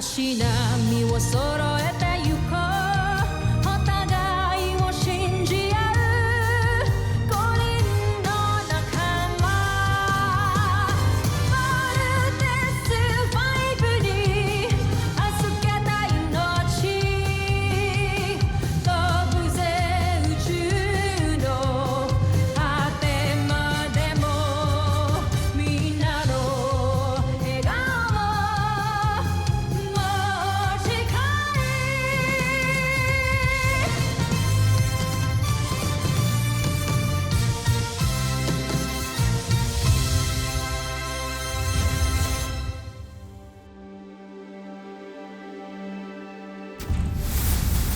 足並みを揃えてゆこうお互いを信じ合う五人の仲間まるでスファイブに預けた命飛ぶぜ宇宙の果てまでもみんなの笑顔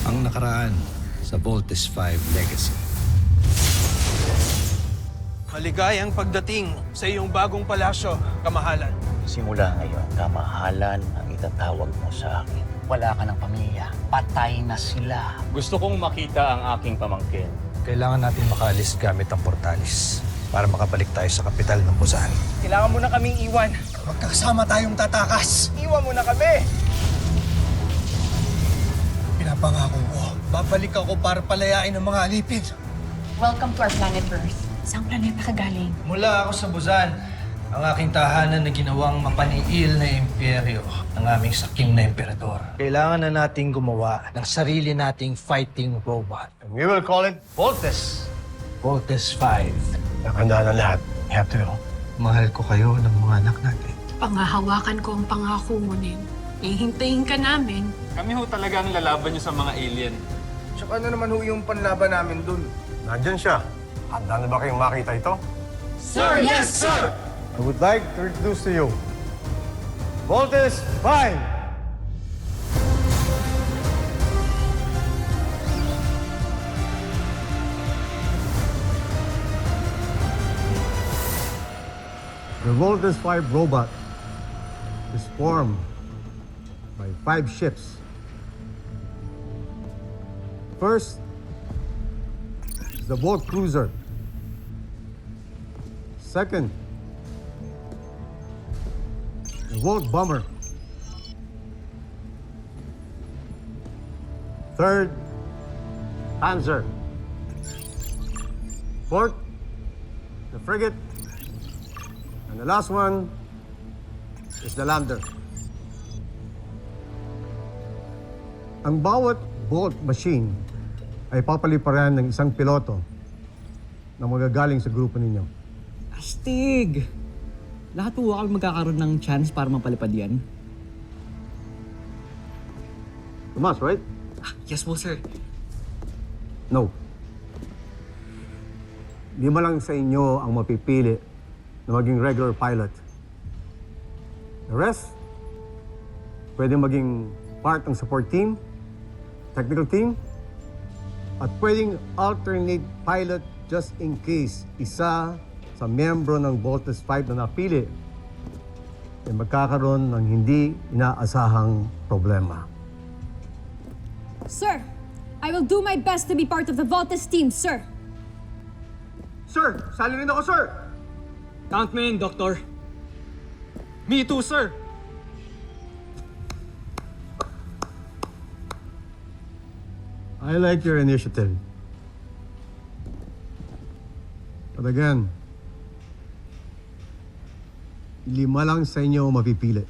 Ang nakaraan sa Voltes 5 Legacy. Maligayang pagdating sa iyong bagong palasyo, kamahalan. Simula ngayon, kamahalan ang itatawag mo sa akin. Wala ka ng pamilya. Patay na sila. Gusto kong makita ang aking pamangkin. Kailangan natin makaalis gamit ang portalis para makabalik tayo sa kapital ng Busan. Kailangan mo na kaming iwan. Magkakasama tayong tatakas. Iwan mo na kami! Pinapangako ko, babalik ako para palayain ang mga alipin. Welcome to our planet Earth. Saan planeta ka galing? Mula ako sa Busan, ang aking tahanan na ginawang mapaniil na imperyo ng aming sakim na emperador. Kailangan na nating gumawa ng sarili nating fighting robot. And we will call it Voltes. Voltes 5. Nakanda na lahat. You have to go. Mahal ko kayo ng mga anak natin. Pangahawakan ko ang pangako mo, Nen. Ihintayin ka namin. Kami ho talaga ang lalaban niyo sa mga alien. Tsaka ano naman ho yung panlaban namin dun? Nandyan siya. Handa na ba kayong makita ito? Sir, yes, sir! I would like to introduce to you Voltes 5. The Voltes 5 robot is formed by 5 ships. First is the Volt Cruiser. Second, the Volt Bomber. Third, Panzer. Fourth, the Frigate. And the last one is the Lander. Ang bawat Volt machine ay papaliparan ng isang piloto na magagaling sa grupo ninyo. Astig! Lahat po kami magkakaroon ng chance para mapalipad yan. Tomas, right? Yes po, sir. No. 5 lang sa inyo ang mapipili na maging regular pilot. The rest, pwede maging part ng support team, technical team, at pwedeng alternate pilot just in case isa sa miyembro ng Voltes 5 na napili ay magkakaroon ng hindi inaasahang problema. Sir, I will do my best to be part of the Voltes team, sir. Sir, sali rin ako, sir! Count me in, Doctor. Me too, sir! I like your initiative. But again, 5 lang sa inyo mapipili.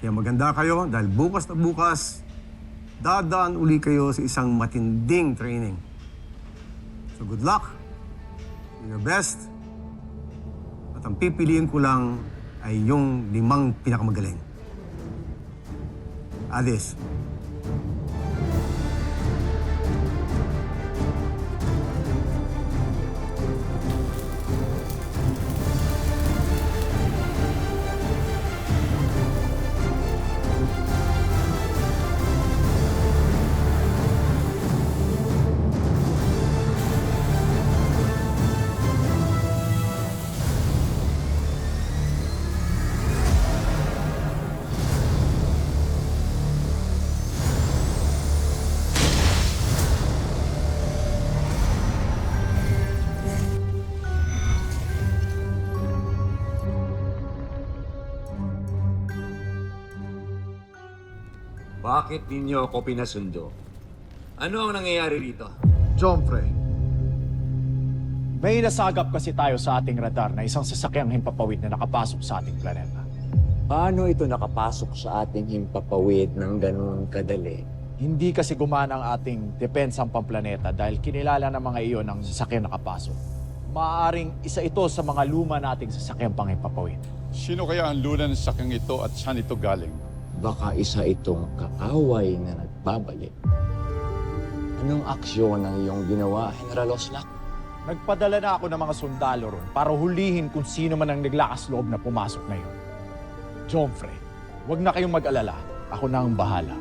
Kaya maganda kayo dahil bukas na bukas, dadaan uli kayo sa isang matinding training. So good luck, do your best, at ang pipiliin ko lang ay yung 5 pinakamagaling. Adis. Bakit ninyo ako pinasundo? Ano ang nangyayari rito? Jomfre, May nasagap kasi tayo sa ating radar na isang sasakyang himpapawid na nakapasok sa ating planeta. Paano ito nakapasok sa ating himpapawid ng ganun kadali? Hindi kasi gumana ang ating depensang pamplaneta dahil kinilala ng mga iyon ang sasakyang nakapasok. Maaaring isa ito sa mga luma nating sasakyang panghimpapawid. sino kaya ang luna ng sakyang ito at saan ito galing? Baka isa itong kaaway na nagbabalik. Anong aksyon ang iyong ginawa, General Oslak? Nagpadala na ako ng mga sundalo ron para hulihin kung sino man ang naglakas loob na pumasok na yun. Jomfre, huwag na kayong mag-alala. Ako na ang bahala.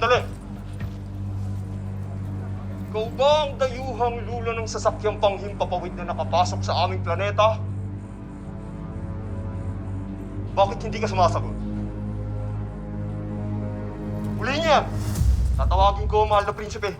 Sandali! Ikaw ba ang dayuhang lula ng sasakyang panghimpapawid na nakapasok sa aming planeta? Bakit hindi ka sumasagot? Huli niya! Tatawagin ko ang mahal na prinsipe.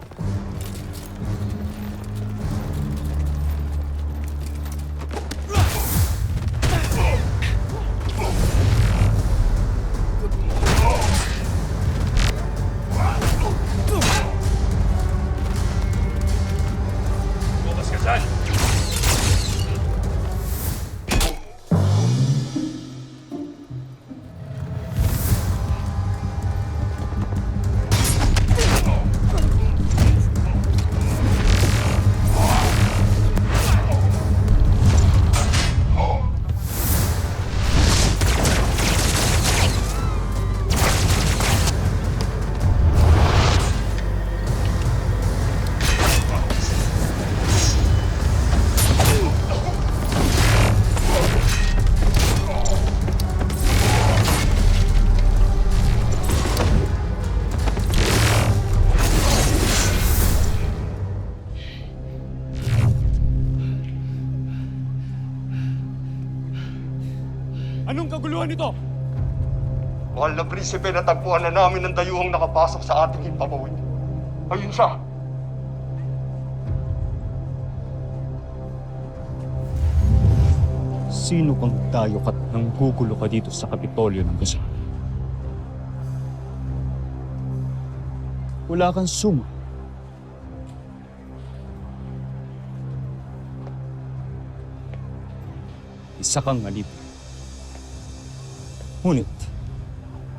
Anong kaguluhan nito? Mahal na prinsipe, natagpuan na namin ang dayuhang nakapasok sa ating himpapawid. Ayun siya! Sino kang tayok at nanggugulo ka dito sa Kapitolyo ng Gasa? Wala kang suma. Isa kang alip. Ngunit,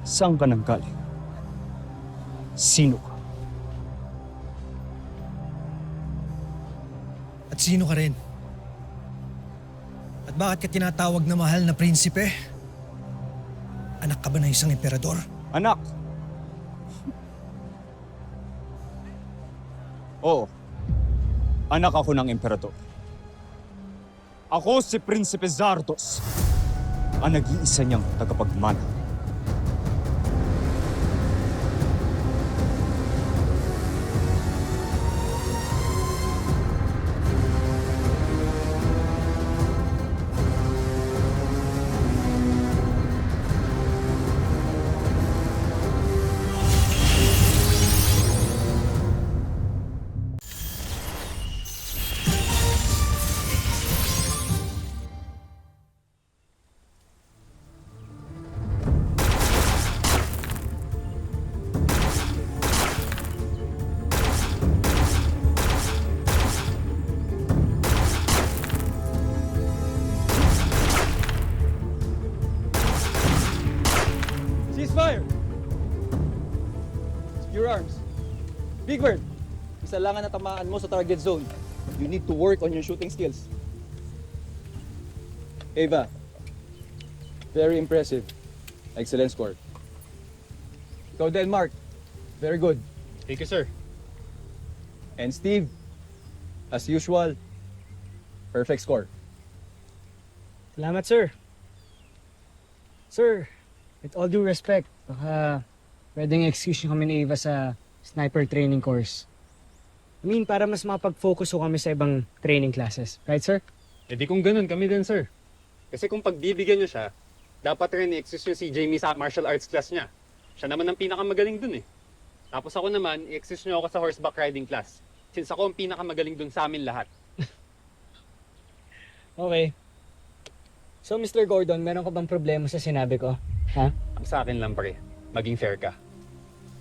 saan ka nang galing? Sino ka? At sino ka rin? At bakit ka tinatawag na mahal na prinsipe? Anak ka ba ng isang emperador? Anak! Oo. Anak ako ng emperador. Ako si Prinsipe Zardos, ang nag-iisa niyang tagapagmana. Ceasefire! Secure arms. Big Bird, isa lang ang natamaan mo sa target zone. You need to work on your shooting skills. Ava, very impressive. Excellent score. Ikaw din, Mark. Very good. Thank you, sir. And Steve, as usual, perfect score. Salamat, sir. Sir, with all due respect, baka pwedeng excuse nyo kami ni Ava sa sniper training course. I mean, para mas mapag-focus ko kami sa ibang training classes. Right, sir? E di kung ganun, kami din, sir. Kasi kung pagbibigyan niyo siya, dapat rin i-excuse niyo si Jamie sa martial arts class niya. Siya naman ang pinakamagaling dun eh. Tapos ako naman, i-excuse niyo ako sa horseback riding class. Since ako ang pinakamagaling dun sa amin lahat. Okay. So, Mr. Gordon, meron ka bang problema sa sinabi ko? Ha? Ang sa akin lang, pre, maging fair ka.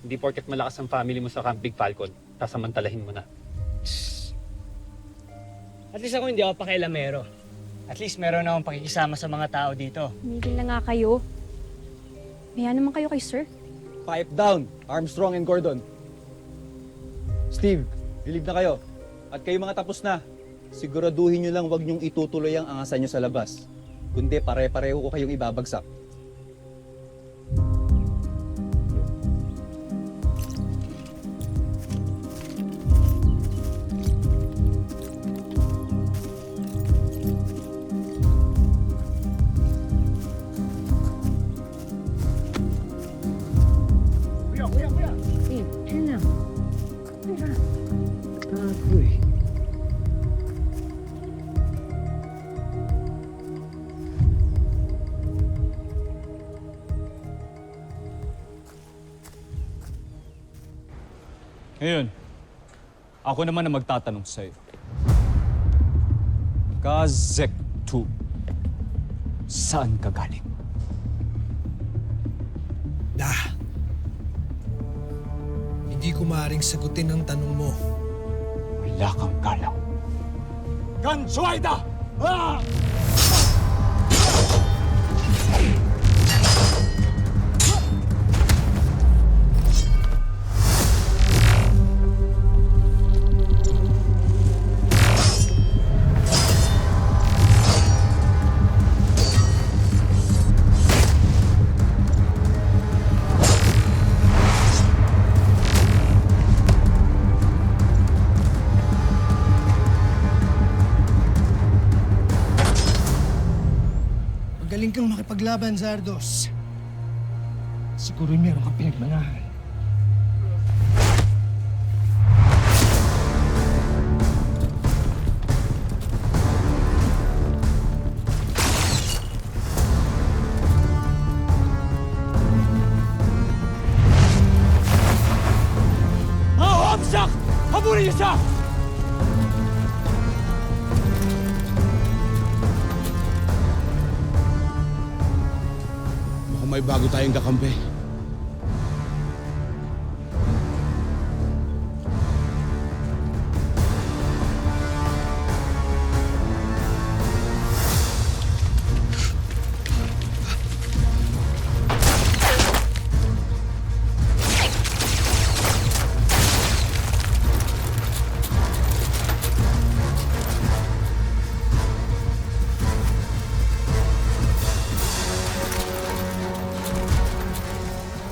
Hindi porket malakas ang family mo sa Camp Big Falcon, sasamantalahin mo na. At least ako hindi ako pakialamero. At least meron akong pakikisama sa mga tao dito. Tumigil na nga kayo. Maya naman kayo kay sir. Pipe down, Armstrong and Gordon. Steve, relieve na kayo. At kayo mga tapos na. Siguraduhin nyo lang wag nyong itutuloy ang angasan nyo sa labas. Kundi pare-pareho ko kayong ibabagsak. Ngayon, ako naman ang magtatanong sa'yo. Kazek 2, saan ka galing? Hindi ko maaaring sagutin ang tanong mo. Wala kang galang. Gansuaida! Ah! Magaling kang makipaglaban, Zardos. Siguro meron kang pinagmanahan. Hamsak! Habulin niyo siya! May bago tayong kakampi.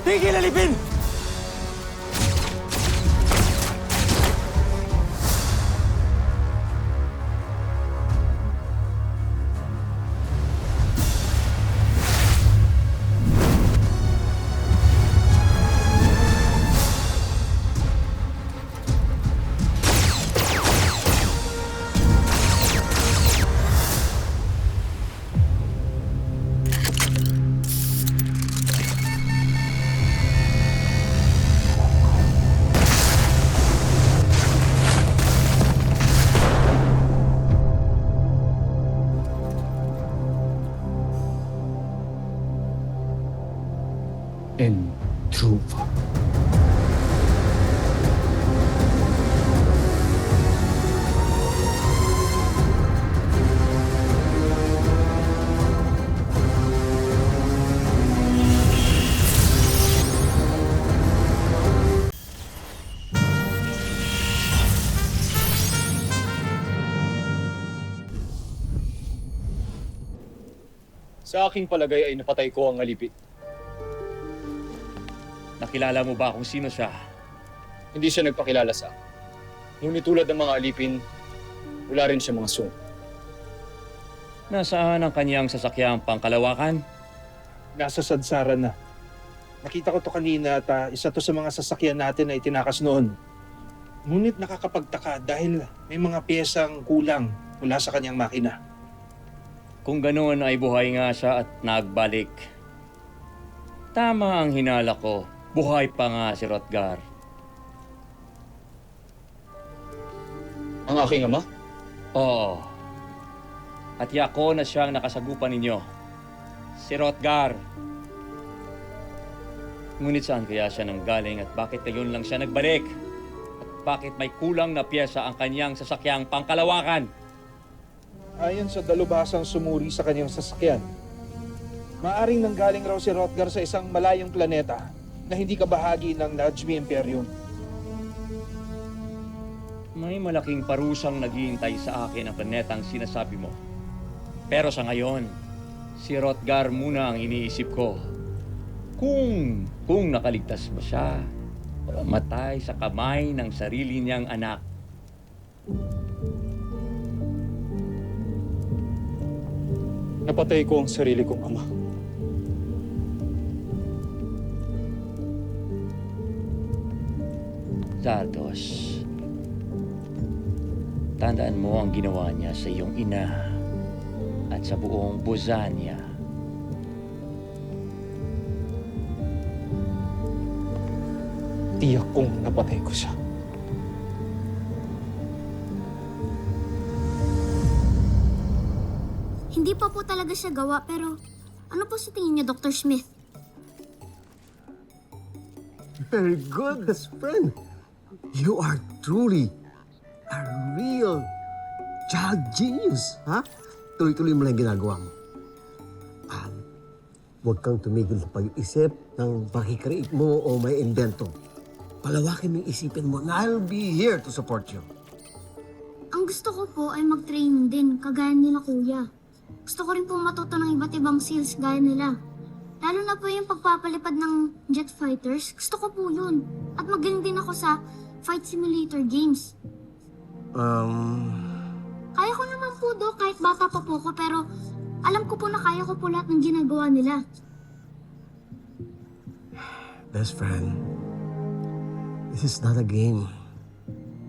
Tigil alipin! And Truva. Sa aking palagay ay napatay ko ang alipin. Nakilala mo ba kung sino siya? Hindi siya nagpakilala sa akin. Ngunit tulad ng mga alipin, wala rin siya mga sung. Nasaan ang kanyang sasakyang pangkalawakan? Nasa sadsaran na. Nakita ko to kanina at isa to sa mga sasakyan natin na itinakas noon. Ngunit nakakapagtaka dahil may mga piyesang kulang mula sa kanyang makina. Kung ganoon ay buhay nga siya at nagbalik. Tama ang hinala ko. Buhay pa nga si Rotgar. Ang aking ama? Oo. At yako na siyang nakasagupan ninyo. Si Rotgar. Ngunit saan kaya siya nanggaling at bakit ngayon lang siya nagbalik? At bakit may kulang na piyesa ang kanyang sasakyang pangkalawakan? Ayon sa dalubhasang sumuri sa kanyang sasakyan, maaring nanggaling raw si Rotgar sa isang malayong planeta na hindi kabahagi ng Najmi Imperium. May malaking parusang naghihintay sa akin ang planetang sinasabi mo. Pero sa ngayon, si Rotgar muna ang iniisip ko. Kung nakaligtas ba siya o matay sa kamay ng sarili niyang anak. Napatay ko ang sarili kong ama. Zardos, tandaan mo ang ginawa niya sa iyong ina at sa buong Bozania. Tiyak kong napatay ko siya. Hindi pa po talaga siya gawa, pero ano po sa tingin niyo, Dr. Smith? Very good, best friend. You are truly a real child genius, ha? Tuloy-tuloy mo lang ginagawa mo. Huwag kang tumigil sa pag-isip ng pakikreate mo o may invento. Palawakin mo yung isipin mo na I'll be here to support you. Ang gusto ko po ay mag-training din, kagaya nila kuya. Gusto ko rin po matuto ng iba't ibang skills gaya nila. Lalo na po yung pagpapalipad ng jet fighters, gusto ko po yun. At magaling din ako sa fight simulator games. Kaya ko naman po, Dok, kahit bata pa po ko, pero alam ko po na kaya ko po lahat ng ginagawa nila. Best friend, this is not a game.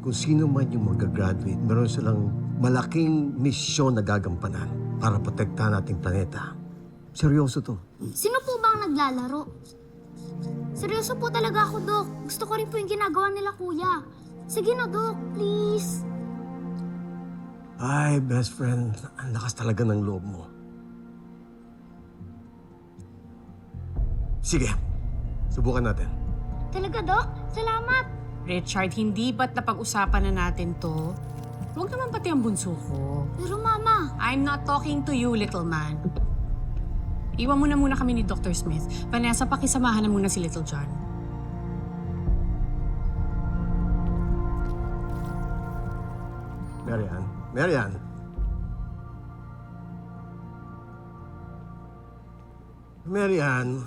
Kung sino man yung mag-graduate, meron silang malaking misyon na gagampanan para protektahan ating planeta. Seryoso to. Sino po ba ang naglalaro? Seryoso po talaga ako, Dok. Gusto ko rin po yung ginagawa nila, kuya. Sige na, Dok, please. Ay, best friend, ang lakas talaga ng loob mo. Sige, subukan natin. Talaga, Dok? Salamat. Richard, hindi ba't napag-usapan na natin to? Huwag naman pati ang bunso ko. Pero, Mama. I'm not talking to you, little man. Iwan mo na muna kami ni Dr. Smith. Vanessa, pakisamahan na muna si Little John. Marian, Marian. Marian,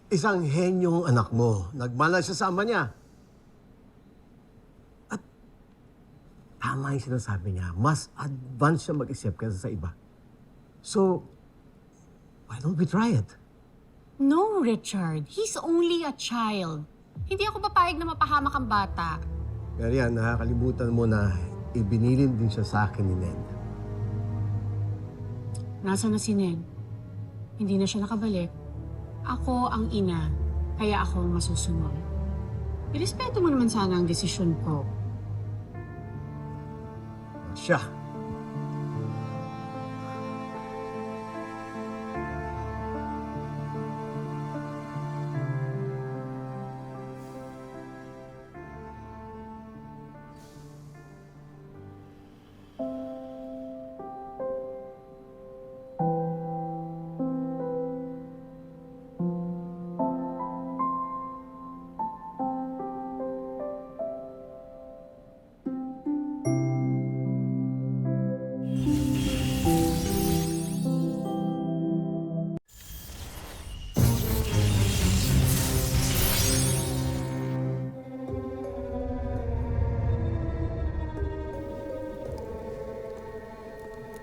Isang henyong anak mo. Nagmala siya sa ama niya. At tama yung sinasabi niya. Mas advance siya mag-isip kaysa sa iba. So, why don't we try it? No, Richard. He's only a child. Hindi ako papayag na mapahamak ang bata. Pero yan, nakakalimutan mo na ibinilin din siya sa akin ni Ned. Nasa na si Ned? Hindi na siya nakabalik. Ako ang ina, kaya ako ang masusunod. Irespeto mo naman sana ang desisyon ko. Siya.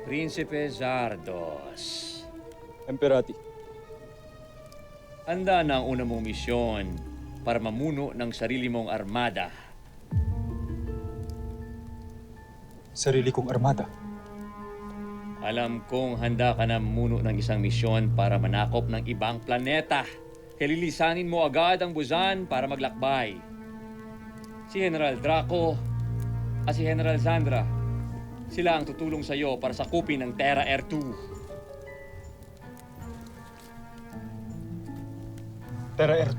Prinsipe Zardos. Emperati. Handa na ang una mong misyon para mamuno ng sarili mong armada. Sarili kong armada. Alam kong handa ka na mamuno ng isang misyon para manakop ng ibang planeta. Kalilisanin mo agad ang Busan para maglakbay. Si General Draco at si General Zandra, sila ang tutulong sa iyo para sakupin ang Terra Air 2. Terra Air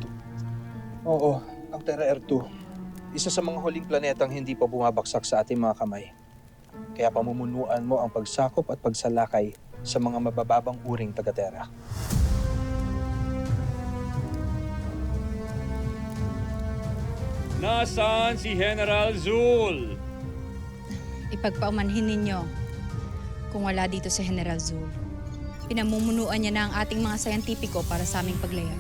2. Oo, ang Terra Air 2. Isa sa mga huling planetang hindi pa bumabaksak sa ating mga kamay. Kaya pamumunuan mo ang pagsakop at pagsalakay sa mga mabababang uring taga-Terra. Nasaan si General Zul? Ipagpaumanhin ninyo kung wala dito si General Zul. Pinamumunuan niya na ang ating mga sayantipiko para sa aming paglayag.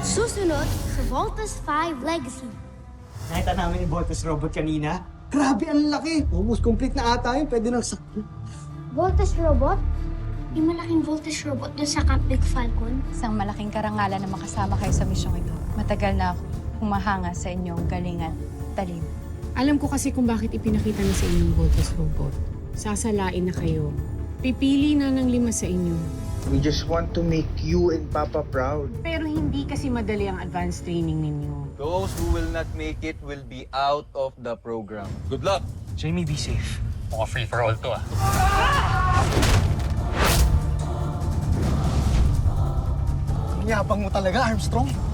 Susunod sa Voltus 5 Legacy. Nakita namin yung Voltus robot kanina. Grabe, ang laki! Almost complete na ata yun. Pwede nang sakto. Voltus robot? Yung malaking Voltus robot dun sa Camp Big Falcon? Isang malaking karangalan na makasama kayo sa misyong ito. Matagal na ako humahanga sa inyong galingan, talin. Alam ko kasi kung bakit ipinakita na sa inyong Voltus robot. Sasalain na kayo. Pipili na ng 5 sa inyo. We just want to make you and Papa proud. Pero hindi kasi madali ang advanced training ninyo. Those who will not make it will be out of the program. Good luck! Jamie, be safe. Mukhang free for all to ah. Ang yabang mo talaga, Armstrong.